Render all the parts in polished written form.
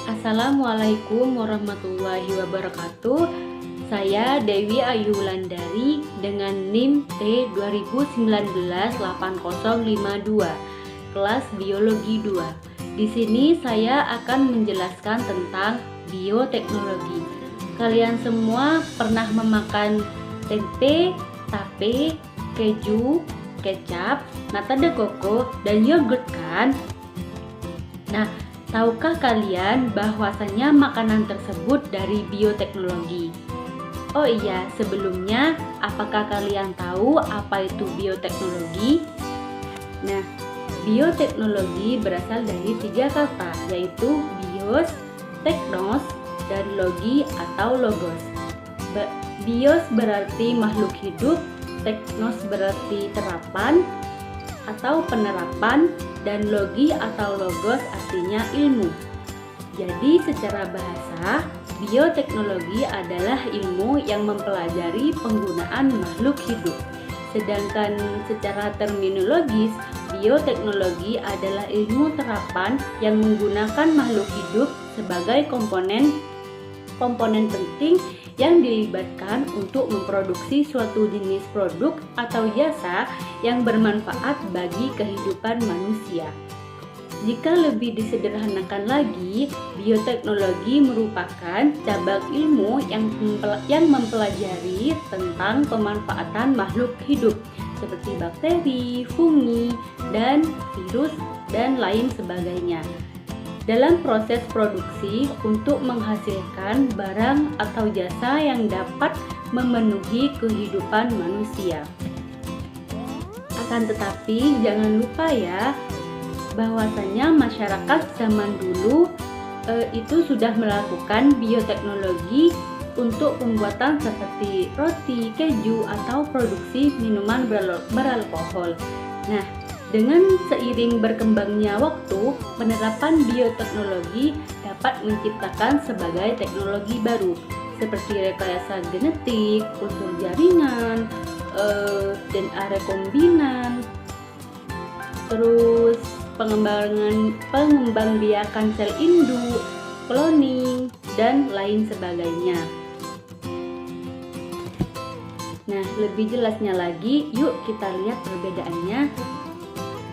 Assalamualaikum warahmatullahi wabarakatuh. Saya Dewi Ayu Wulandari dengan NIM T 2019-8052, kelas Biologi 2. Di sini saya akan menjelaskan tentang bioteknologi. Kalian semua pernah memakan tempe, tape, keju, kecap, nata de coco, dan yogurt kan? Nah, tahukah kalian bahwasanya makanan tersebut dari bioteknologi? Oh iya, sebelumnya apakah kalian tahu apa itu bioteknologi? Nah, bioteknologi berasal dari 3 kata, yaitu bios, teknos, dan logi atau logos. Bios berarti makhluk hidup, teknos berarti terapan atau penerapan, dan logi atau logos artinya ilmu. Jadi secara bahasa, bioteknologi adalah ilmu yang mempelajari penggunaan makhluk hidup. Sedangkan secara terminologis, bioteknologi adalah ilmu terapan yang menggunakan makhluk hidup sebagai komponen penting yang dilibatkan untuk memproduksi suatu jenis produk atau jasa yang bermanfaat bagi kehidupan manusia. Jika lebih disederhanakan lagi, bioteknologi merupakan cabang ilmu yang mempelajari tentang pemanfaatan makhluk hidup seperti bakteri, fungi, dan virus, dan lain sebagainya dalam proses produksi untuk menghasilkan barang atau jasa yang dapat memenuhi kehidupan manusia. Akan tetapi jangan lupa ya, bahwasanya masyarakat zaman dulu itu sudah melakukan bioteknologi untuk pembuatan seperti roti, keju, atau produksi minuman beralkohol. Nah, dengan seiring berkembangnya waktu, penerapan bioteknologi dapat menciptakan sebagai teknologi baru seperti rekayasa genetik, kultur jaringan, DNA rekombinan, terus pengembangbiakan sel induk, cloning, dan lain sebagainya. Nah, lebih jelasnya lagi, yuk kita lihat perbedaannya.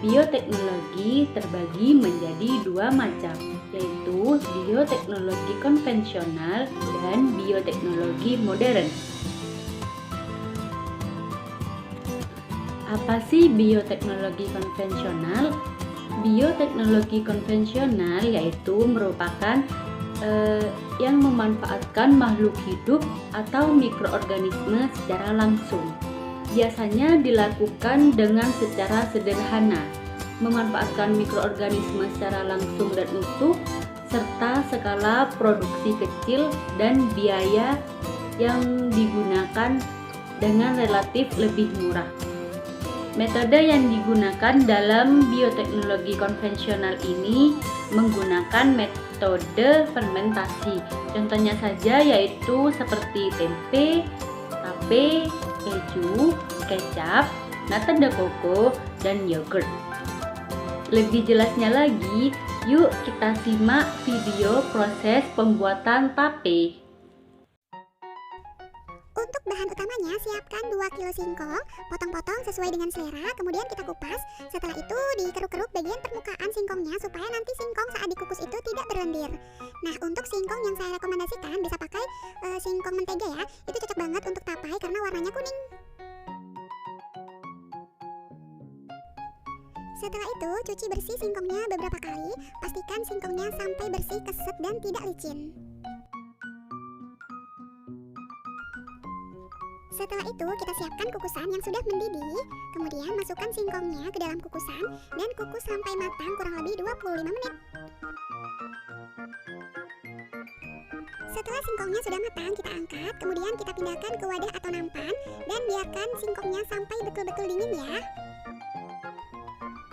Bioteknologi terbagi menjadi 2 macam, yaitu bioteknologi konvensional dan bioteknologi modern. Apa sih bioteknologi konvensional? Bioteknologi konvensional yaitu merupakan yang memanfaatkan makhluk hidup atau mikroorganisme secara langsung. Biasanya dilakukan dengan secara sederhana, memanfaatkan mikroorganisme secara langsung dan utuh, serta skala produksi kecil dan biaya yang digunakan dengan relatif lebih murah. Metode yang digunakan dalam bioteknologi konvensional ini menggunakan metode fermentasi. Contohnya saja yaitu seperti tempe, tape, keju, kecap, nata de coco, dan yogurt. Lebih jelasnya lagi, yuk kita simak video proses pembuatan tape. Untuk bahan utamanya, siapkan 2 kg singkong, potong-potong sesuai dengan selera, kemudian kita kupas. Setelah itu dikeruk-keruk bagian permukaan singkongnya supaya nanti singkong saat dikukus itu tidak berlendir. Nah, untuk singkong yang saya rekomendasikan bisa pakai singkong mentega ya. Itu cocok banget untuk tapai karena warnanya kuning. Setelah itu, cuci bersih singkongnya beberapa kali. Pastikan singkongnya sampai bersih, keset, dan tidak licin. Setelah itu, kita siapkan kukusan yang sudah mendidih. Kemudian masukkan singkongnya ke dalam kukusan dan kukus sampai matang kurang lebih 25 menit. Setelah singkongnya sudah matang, kita angkat. Kemudian kita pindahkan ke wadah atau nampan dan biarkan singkongnya sampai betul-betul dingin ya.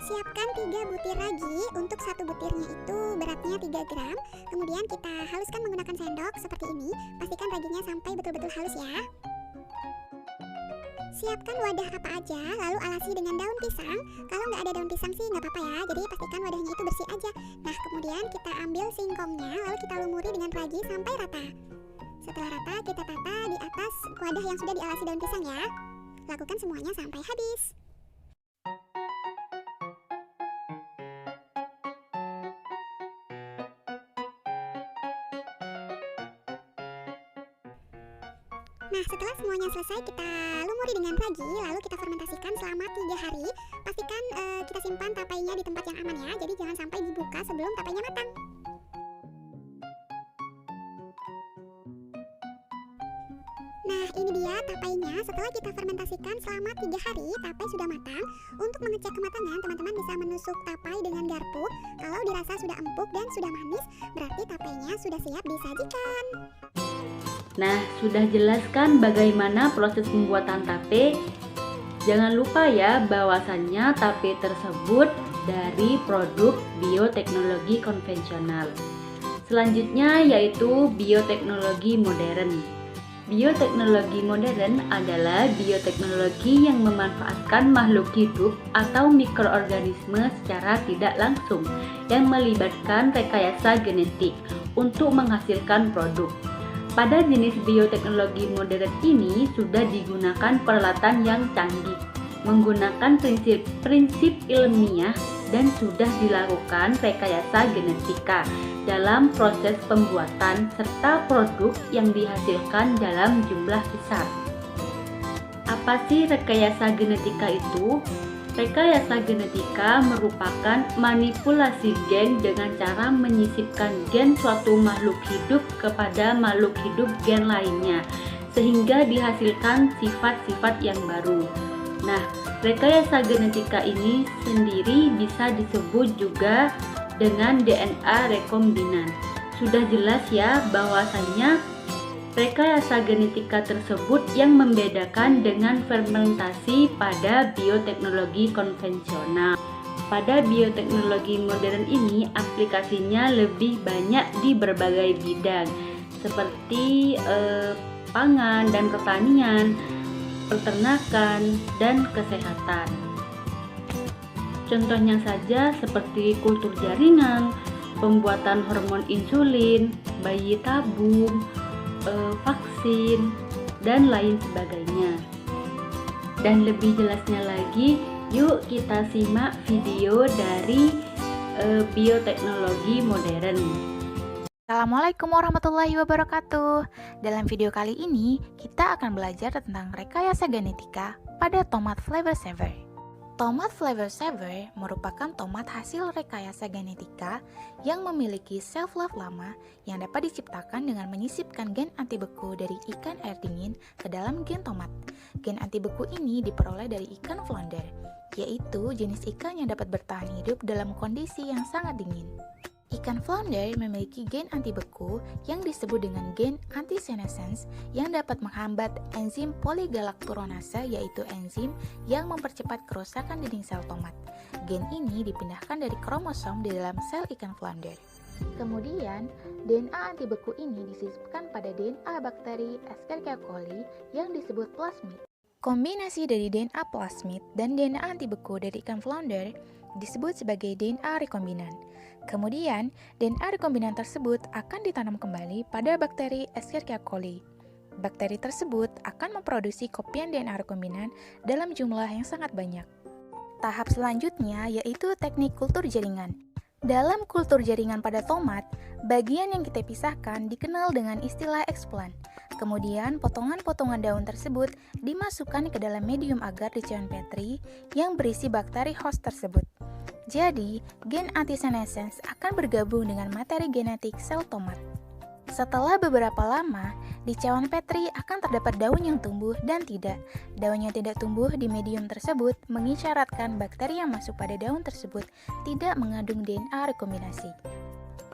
Siapkan 3 butir ragi. Untuk 1 butirnya itu beratnya 3 gram. Kemudian kita haluskan menggunakan sendok seperti ini. Pastikan raginya sampai betul-betul halus ya. Siapkan wadah apa aja, lalu alasi dengan daun pisang. Kalau nggak ada daun pisang sih nggak apa-apa ya, jadi pastikan wadahnya itu bersih aja. Nah, kemudian kita ambil singkongnya, lalu kita lumuri dengan ragi sampai rata. Setelah rata, kita tata di atas wadah yang sudah dialasi daun pisang ya. Lakukan semuanya sampai habis. Nah, setelah semuanya selesai, kita lumuri dengan ragi, lalu kita fermentasikan selama 3 hari. Pastikan kita simpan tapainya di tempat yang aman ya, jadi jangan sampai dibuka sebelum tapainya matang. Nah, ini dia tapainya. Setelah kita fermentasikan selama 3 hari, tapai sudah matang. Untuk mengecek kematangan, teman-teman bisa menusuk tapai dengan garpu. Kalau dirasa sudah empuk dan sudah manis, berarti tapainya sudah siap disajikan. Nah, sudah jelaskan bagaimana proses pembuatan tape. Jangan lupa ya bahwasannya tape tersebut dari produk bioteknologi konvensional. Selanjutnya yaitu bioteknologi modern. Bioteknologi modern adalah bioteknologi yang memanfaatkan makhluk hidup atau mikroorganisme secara tidak langsung yang melibatkan rekayasa genetik untuk menghasilkan produk. Pada jenis bioteknologi modern ini sudah digunakan peralatan yang canggih, menggunakan prinsip ilmiah dan sudah dilakukan rekayasa genetika dalam proses pembuatan serta produk yang dihasilkan dalam jumlah besar. Apa sih rekayasa genetika itu? Rekayasa genetika merupakan manipulasi gen dengan cara menyisipkan gen suatu makhluk hidup kepada makhluk hidup gen lainnya, sehingga dihasilkan sifat-sifat yang baru. Nah, rekayasa genetika ini sendiri bisa disebut juga dengan DNA rekombinan. Sudah jelas ya bahwasannya rekayasa genetika tersebut yang membedakan dengan fermentasi pada bioteknologi konvensional. Pada bioteknologi modern ini aplikasinya lebih banyak di berbagai bidang seperti pangan dan pertanian, peternakan, dan kesehatan. Contohnya saja seperti kultur jaringan, pembuatan hormon insulin, bayi tabung, vaksin, dan lain sebagainya. Dan lebih jelasnya lagi, yuk kita simak video dari bioteknologi modern. Assalamualaikum warahmatullahi wabarakatuh. Dalam video kali ini, kita akan belajar tentang rekayasa genetika pada tomat flavor saver. Tomat flavor saver merupakan tomat hasil rekayasa genetika yang memiliki shelf life lama yang dapat diciptakan dengan menyisipkan gen anti beku dari ikan air dingin ke dalam gen tomat. Gen anti beku ini diperoleh dari ikan flounder, yaitu jenis ikan yang dapat bertahan hidup dalam kondisi yang sangat dingin. Ikan flounder memiliki gen anti beku yang disebut dengan gen antisenescence yang dapat menghambat enzim poligalakturonase, yaitu enzim yang mempercepat kerusakan dinding sel tomat. Gen ini dipindahkan dari kromosom di dalam sel ikan flounder. Kemudian, DNA anti beku ini disisipkan pada DNA bakteri Escherichia coli yang disebut plasmid. Kombinasi dari DNA plasmid dan DNA anti beku dari ikan flounder disebut sebagai DNA rekombinan. Kemudian, DNA rekombinan tersebut akan ditanam kembali pada bakteri Escherichia coli. Bakteri tersebut akan memproduksi kopian DNA rekombinan dalam jumlah yang sangat banyak. Tahap selanjutnya yaitu teknik kultur jaringan. Dalam kultur jaringan pada tomat, bagian yang kita pisahkan dikenal dengan istilah explant. Kemudian, potongan-potongan daun tersebut dimasukkan ke dalam medium agar di cawan Petri yang berisi bakteri host tersebut. Jadi, gen antisenescence akan bergabung dengan materi genetik sel tomat. Setelah beberapa lama, di cawan Petri akan terdapat daun yang tumbuh dan tidak. Daun yang tidak tumbuh di medium tersebut mengisyaratkan bakteri yang masuk pada daun tersebut tidak mengandung DNA rekombinasi.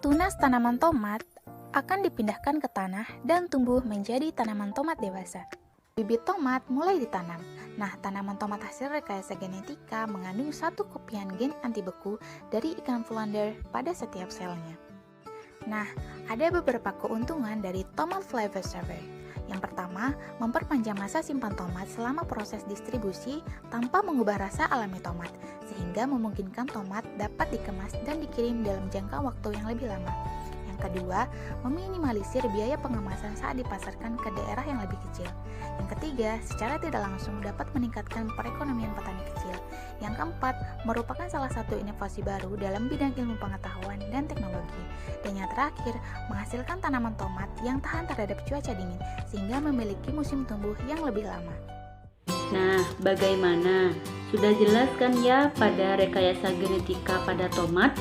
Tunas tanaman tomat akan dipindahkan ke tanah dan tumbuh menjadi tanaman tomat dewasa. Bibit tomat mulai ditanam. Nah, tanaman tomat hasil rekayasa genetika mengandung satu kopian gen anti beku dari ikan flounder pada setiap selnya. Nah, ada beberapa keuntungan dari tomat flavor saver. Yang pertama, memperpanjang masa simpan tomat selama proses distribusi tanpa mengubah rasa alami tomat, sehingga memungkinkan tomat dapat dikemas dan dikirim dalam jangka waktu yang lebih lama. Yang kedua, meminimalisir biaya pengemasan saat dipasarkan ke daerah yang lebih kecil. Yang ketiga, secara tidak langsung dapat meningkatkan perekonomian petani kecil. Yang keempat, merupakan salah satu inovasi baru dalam bidang ilmu pengetahuan dan teknologi. Dan yang terakhir, menghasilkan tanaman tomat yang tahan terhadap cuaca dingin, sehingga memiliki musim tumbuh yang lebih lama. Nah, bagaimana? Sudah jelas kan ya pada rekayasa genetika pada tomat?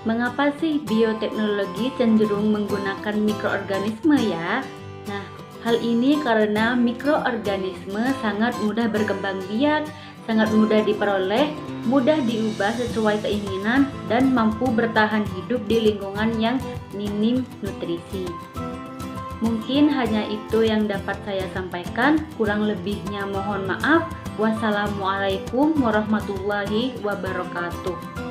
Mengapa sih bioteknologi cenderung menggunakan mikroorganisme ya? Nah, hal ini karena mikroorganisme sangat mudah berkembang biak, sangat mudah diperoleh, mudah diubah sesuai keinginan, dan mampu bertahan hidup di lingkungan yang minim nutrisi. Mungkin hanya itu yang dapat saya sampaikan, kurang lebihnya mohon maaf. Wassalamualaikum warahmatullahi wabarakatuh.